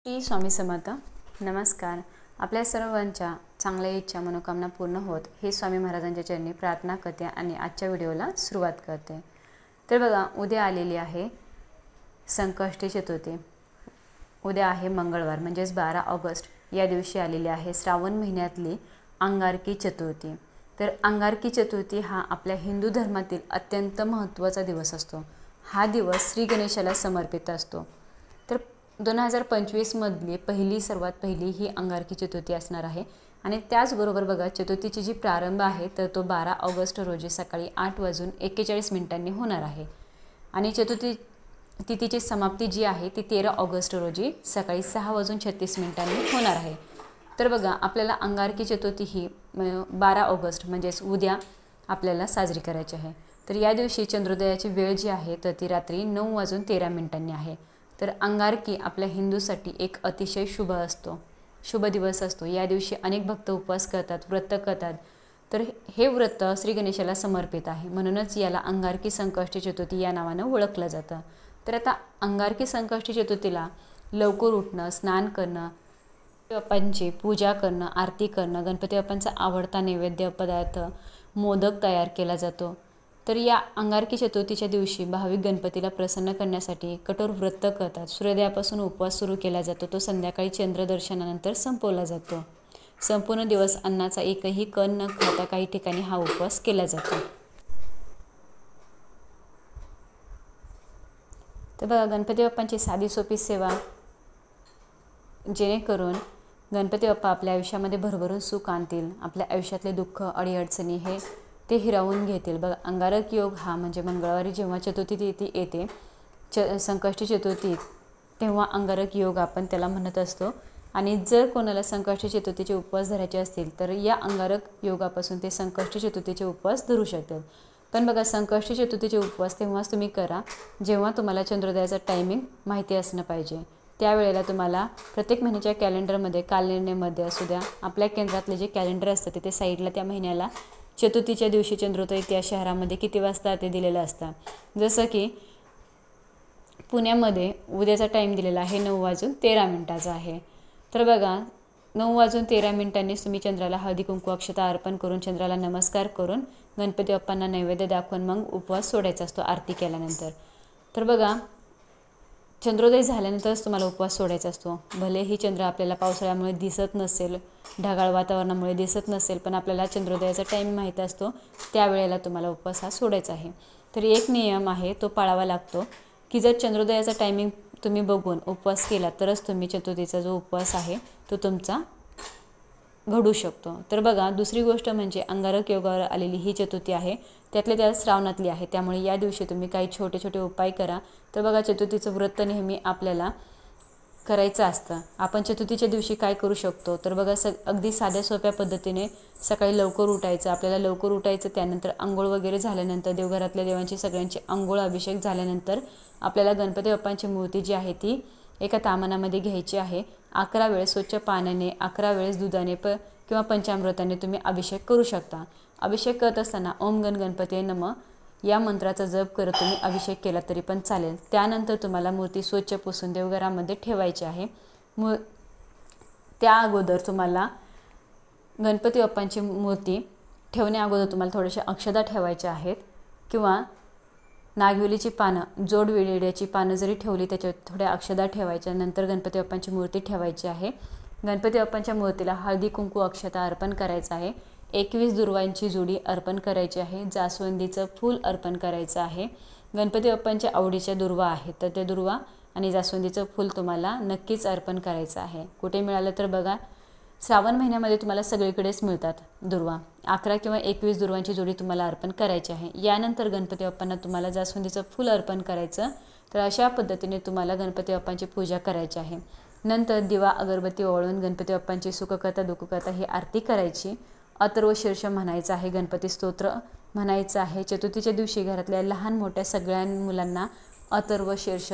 श्री स्वामी समर्थ. नमस्कार. आपल्या सर्वांच्या चांगल्या इच्छा मनोकामना पूर्ण होत हे स्वामी महाराजांच्या चरणी प्रार्थना करते आणि आजच्या व्हिडिओला सुरुवात करते. तर बघा, उद्या आलेली आहे संकष्टी चतुर्थी. उद्या आहे मंगळवार, म्हणजेच 12 ऑगस्ट या दिवशी आलेली आहे श्रावण महिन्यातली अंगारकी चतुर्थी. तर अंगारकी चतुर्थी हा आपल्या हिंदू धर्मातील अत्यंत महत्त्वाचा दिवस असतो. हा दिवस श्री गणेशाला समर्पित असतो. तर 2025 मधली सर्वात पहिली ही अंगारकी चतुर्थी असणार आहे. आणि त्याचबरोबर बघा, चतुर्थीची जी प्रारंभ आहे तर तो 12 ऑगस्ट रोजी सकाळी 8:41 होणार आहे. आणि चतुर्थी तिथीची समाप्ती जी आहे ती 13 ऑगस्ट रोजी सकाळी 6:36 होणार आहे. तर बघा, आपल्याला अंगारकी चतुर्थी ही 12 ऑगस्ट म्हणजेच उद्या आपल्याला साजरी करायची आहे. तर या दिवशी चंद्रोदयाची वेळ जी आहे तर ती रात्री 9:13 आहे. तर अंगारकी आपल्या हिंदूसाठी एक अतिशय शुभ दिवस असतो. या दिवशी अनेक भक्त उपवास करतात, व्रत करतात. तर हे व्रत श्री गणेशाला समर्पित आहे, म्हणूनच याला अंगारकी संकष्टी चतुर्थी या नावानं ओळखलं जातं. तर आता अंगारकी संकष्टी चतुर्थीला लवकर उठणं, स्नान करणं, बाप्पांची पूजा करणं, आरती करणं, गणपती बाप्पांचा आवडता नैवेद्य पदार्थ मोदक तयार केला जातो. तर या अंगारकी चतुर्थीच्या दिवशी भाविक गणपतीला प्रसन्न करण्यासाठी कठोर व्रत करतात. सूर्योदयापासून उपवास सुरू केला जातो, तो संध्याकाळी चंद्रदर्शनानंतर संपवला जातो. संपूर्ण दिवस अन्नाचा एकही कण न खाता काही ठिकाणी हा उपवास केला जातो. तर बघा, गणपती बाप्पांची साधी सोपी सेवा, जेणेकरून गणपती बाप्पा आपल्या आयुष्यामध्ये भरभरून सुख आणतील, आपल्या आयुष्यातले दुःख अडीअडचणी ते हिरावून घेतील. बघा, अंगारक योग हा म्हणजे मंगळवारी जेव्हा चतुर्थी तिथी येते संकष्टी चतुर्थी, तेव्हा अंगारक योग आपण त्याला म्हणत असतो. आणि जर कोणाला संकष्टी चतुर्थीचे उपवास धरायचे असतील तर या अंगारक योगापासून ते संकष्टी चतुर्थीचे उपवास धरू शकतात. पण बघा, संकष्टी चतुर्थीचे उपवास तेव्हाच तुम्ही करा जेव्हा तुम्हाला चंद्रोदयाचा टायमिंग माहिती असणं पाहिजे. त्यावेळेला तुम्हाला प्रत्येक महिन्याच्या कॅलेंडरमध्ये असू द्या, आपल्या केंद्रातले जे कॅलेंडर असतं तिथे साईडला त्या महिन्याला चतुर्थीच्या दिवशी चंद्रोदय त्या शहरामध्ये किती वाजता ते दिलेलं असतं. जसं की पुण्यामध्ये उद्याचा टाईम दिलेला आहे 9:13 आहे. तर बघा, 9:13 तुम्ही चंद्राला हळदी कुंकू अक्षता अर्पण करून, चंद्राला नमस्कार करून, गणपती बाप्पांना नैवेद्य दाखवून मग उपवास सोडायचा असतो आरती केल्यानंतर. तर बघा, चंद्रोदय झाल्यानंतरच तुम्हाला उपवास सोडायचा असतो. भलेही चंद्र आपल्याला पावसाळ्यामुळे दिसत नसेल, ढगाळ वातावरणामुळे दिसत नसेल, पण आपल्याला चंद्रोदयाचा टाईम माहीत असतो, त्यावेळेला तुम्हाला उपवास हा सोडायचा आहे. तर एक नियम आहे, तो पाळावा लागतो की जर चंद्रोदयाचा टायमिंग तुम्ही बघून उपवास केला तरच तुम्ही चतुर्थीचा जो उपवास आहे तो तुमचा घडू शकतो. तर बघा, दुसरी गोष्ट म्हणजे अंगारक योगावर आलेली ही चतुर्थी आहे, त्यातल्या त्यात श्रावणातली आहे. त्यामुळे या दिवशी तुम्ही काही छोटे छोटे उपाय करा. तर बघा, चतुर्थीचं व्रत नेहमी आपल्याला करायचं असतं. आपण चतुर्थीच्या दिवशी काय करू शकतो तर बघा, अगदी साध्या सोप्या पद्धतीने सकाळी लवकर उठायचं. आपल्याला लवकर उठायचं, त्यानंतर आंघोळ वगैरे झाल्यानंतर देवघरातल्या देवांची सगळ्यांची आंघोळ अभिषेक झाल्यानंतर आपल्याला गणपती बाप्पांची मूर्ती जी आहे ती एका तामनामध्ये घ्यायची आहे. 11 वेळेस स्वच्छ पाण्याने, 11 वेळेस दुधाने किंवा पंचामृताने तुम्ही अभिषेक करू शकता. अभिषेक करत असताना ओम गण गणपती नमः या मंत्राचा जप करत तुम्ही अभिषेक केला तरी पण चालेल. त्यानंतर तुम्हाला मूर्ती स्वच्छ पुसून देवघरामध्ये ठेवायची आहे. त्या अगोदर तुम्हाला गणपती बाप्पांची मूर्ती ठेवण्या अगोदर तुम्हाला थोडेसे अक्षता ठेवायचे आहेत, किंवा नागवेलीची पानं, जोड विड्याची पानं जरी ठेवली त्याच्यावर थोड्या अक्षता ठेवायच्या. नंतर गणपती बाप्पांची मूर्ती ठेवायची आहे. गणपती बाप्पांच्या मूर्तीला हळदी कुंकू अक्षता अर्पण करायचं आहे. 21 दुर्वांची जोडी अर्पण करायची आहे. जास्वंदीचं फूल अर्पण करायचं आहे. गणपती बाप्पांच्या आवडीच्या दुर्वा आहेत तर ते दुर्वा आणि जास्वंदीचं फूल तुम्हाला नक्कीच अर्पण करायचं आहे. कुठे मिळालं तर बघा, श्रावण महिन्यामध्ये तुम्हाला सगळीकडेच मिळतात दुर्वा. 11 किंवा 21 दुर्वांची जोडी तुम्हाला अर्पण करायची आहे. यानंतर गणपती बाप्पांना तुम्हाला जास्वंदीचं फूल अर्पण करायचं. तर अशा पद्धतीने तुम्हाला गणपती बाप्पांची पूजा करायची आहे. नंतर दिवा अगरबत्ती ओवाळून गणपती बाप्पांची सुखकर्ता दुःखकर्ता ही आरती करायची. अथर्व शीर्ष म्हणायचं आहे, गणपती स्तोत्र म्हणायचं आहे. चतुर्थीच्या दिवशी घरातल्या लहान मोठ्या सगळ्या मुलांना अथर्व शीर्ष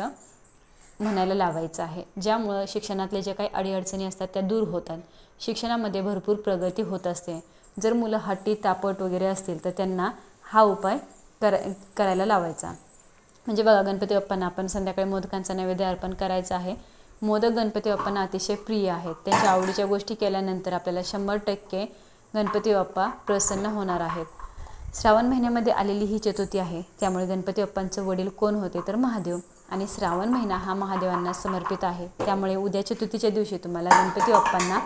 म्हणायला लावायचं आहे, ज्यामुळं शिक्षणातले जे काही अडीअडचणी असतात त्या दूर होतात. शिक्षणामध्ये भरपूर प्रगती होत असते. जर मुलं हट्टी तापट वगैरे असतील तर त्यांना हा उपाय करायला लावायचा. म्हणजे बघा, गणपती बाप्पांना आपण संध्याकाळी मोदकांचा नैवेद्य अर्पण करायचा आहे. मोदक गणपती बाप्पांना अतिशय प्रिय आहेत. त्यांच्या आवडीच्या गोष्टी केल्यानंतर आपल्याला 100% गणपती बाप्पा प्रसन्न होणार आहेत. श्रावण महिन्यामध्ये आलेली ही चतुर्थी आहे. त्यामुळे गणपती बाप्पांचे वडील कोण होते तर महादेव, आणि श्रावण महिना हा महादेवांना समर्पित आहे. त्यामुळे उद्या चतुर्थीच्या दिवशी तुम्हाला गणपती बाप्पांना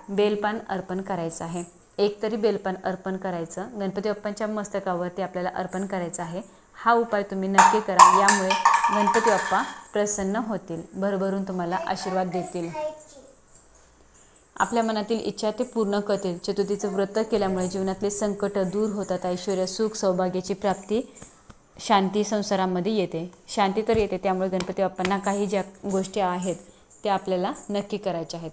बेलपान अर्पण करायचं आहे. एक तरी बेलपान अर्पण करायचं, गणपती बाप्पांच्या मस्तकावरती आपल्याला अर्पण करायचं आहे. हा उपाय तुम्ही नक्की करा. यामुळे गणपती बाप्पा प्रसन्न होतील, भरभरून तुम्हाला आशीर्वाद देतील, आपल्या मनातील इच्छा ते पूर्ण करतील. चतुर्थीचं व्रत केल्यामुळे जीवनातले संकट दूर होतात. ऐश्वर्य, सुख, सौभाग्याची प्राप्ती, शांती संसारामध्ये येते. शांती तर येते. त्यामुळे गणपती बाप्पांना काही ज्या गोष्टी आहेत त्या आपल्याला नक्की करायच्या आहेत.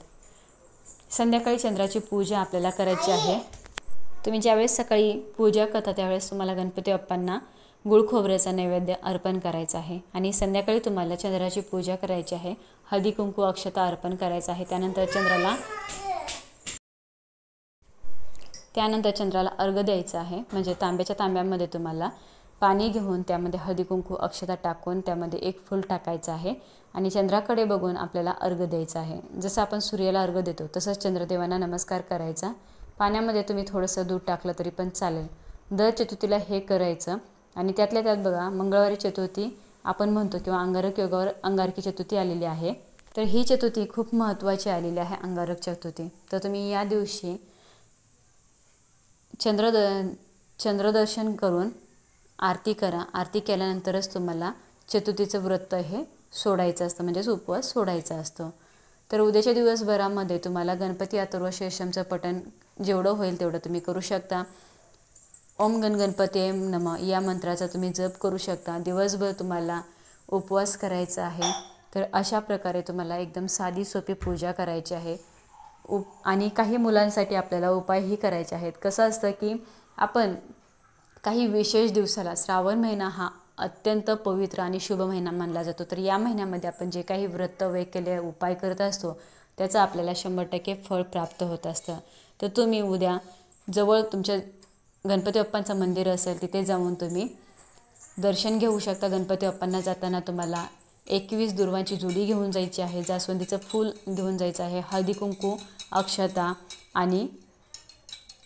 संध्याकाळी चंद्राची पूजा आपल्याला करायची आहे. तुम्ही ज्यावेळेस सकाळी पूजा करता त्यावेळेस तुम्हाला गणपती बाप्पांना गुळ खोबऱ्याचा नैवेद्य अर्पण करायचा आहे. आणि संध्याकाळी तुम्हाला चंद्राची पूजा करायची आहे. हळदी कुंकू अक्षता अर्पण करायचं आहे. त्यानंतर चंद्राला अर्घ्य द्यायचं आहे. म्हणजे तांब्याच्या तांब्यामध्ये तुम्हाला पाणी घेऊन त्यामध्ये हळदी कुंकू अक्षता टाकून त्यामध्ये एक फूल टाकायचं आहे आणि चंद्राकडे बघून आपल्याला अर्घ्य द्यायचं आहे. जसं आपण सूर्याला अर्घ्य देतो तसंच चंद्रदेवांना नमस्कार करायचा. पाण्यामध्ये तुम्ही थोडंसं दूध टाकलं तरी पण चालेल. दर चतुर्थीला हे करायचं. आणि त्यातल्या त्यात बघा, मंगळवारी चतुर्थी आपण म्हणतो किंवा अंगारक योगावर अंगारकी चतुर्थी आलेली आहे. तर ही चतुर्थी खूप महत्त्वाची आलेली आहे, अंगारक चतुर्थी. तर तुम्ही या दिवशी चंद्रदर्शन करून आरती करा. आरती केल्यानंतरच तुम्हाला चतुर्थीचं व्रत हे सोडायचं असतं, म्हणजेच उपवास सोडायचा असतो. तर उद्याच्या दिवसभरामध्ये तुम्हाला गणपती अथर्व शीर्षमचं पठण जेवढं होईल तेवढं तुम्ही करू शकता. ओम गण गणपती नमः या मंत्राचा तुम्ही जप करू शकता. दिवसभर तुम्हाला उपवास करायचा आहे. तर अशा प्रकारे तुम्हाला एकदम साधी सोपी पूजा करायची आहे. आणि काही मुलांसाठी आपल्याला उपायही करायचे आहेत. कसं असतं की आपण काही विशेष दिवसाला, श्रावण महिना हा अत्यंत पवित्र आणि शुभ महिना मानला जातो. तर या महिन्यामध्ये आपण जे काही व्रत केले उपाय करत असतो त्याचं आपल्याला 100% फळ प्राप्त होत असतं. तर तुम्ही उद्या जवळ तुमच्या गणपती बाप्पांचं मंदिर असेल तिथे जाऊन तुम्ही दर्शन घेऊ शकता. गणपती बाप्पांना जाताना तुम्हाला 21 दुर्वांची जुडी घेऊन जायची आहे. जास्वंदीचं फूल घेऊन जायचं आहे. हळदी कुंकू अक्षता आणि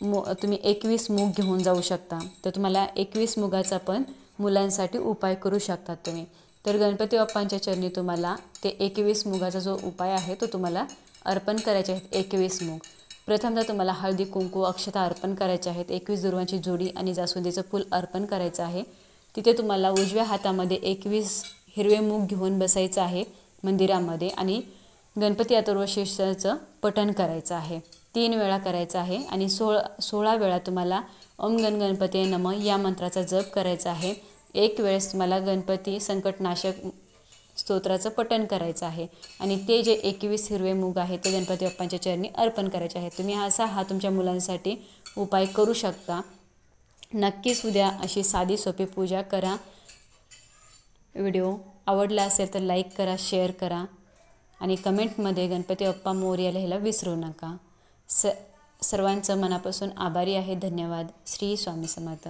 तुम्ही 21 मूग घेऊन जाऊ शकता. तर तुम्हाला 21 मुगाचा पण मुलांसाठी उपाय करू शकतात तुम्ही. तर गणपती बाप्पांच्या चरणी तुम्हाला ते 21 मुगाचा जो उपाय आहे तो तुम्हाला अर्पण करायचे आहेत. 21 मूग प्रथमतः तुम्हाला हळदी कुंकू अक्षता अर्पण करायचे आहेत. 21 दुर्वांची जोडी आणि जास्वंदीचं फूल अर्पण करायचं आहे. तिथे तुम्हाला उजव्या हातामध्ये 21 हिरवे मूग घेऊन बसायचं आहे मंदिरामध्ये आणि गणपती अथर्व शीर्षाचं पठण करायचं आहे. 3 वेळा करायचं आहे आणि 16 वेळा तुम्हाला ओम गण गणपती नमः या मंत्राचा जप करायचा आहे. एक वेळेस तुम्हाला गणपती संकटनाशक स्तोत्राचं पठण करायचं आहे आणि ते जे 21 हिरवे मूग आहेत ते गणपती बाप्पांच्या चरणी अर्पण करायचे आहेत. तुम्ही हा तुमच्या मुलांसाठी उपाय करू शकता. नक्कीच उद्या अशी साधी सोपी पूजा करा. व्हिडिओ आवडला असेल तर लाईक करा, शेअर करा आणि कमेंटमध्ये गणपती बाप्पा मोरया लिहायला विसरू नका. सर्वांचं मनापासून आभारी आहे. धन्यवाद. श्री स्वामी समर्थ.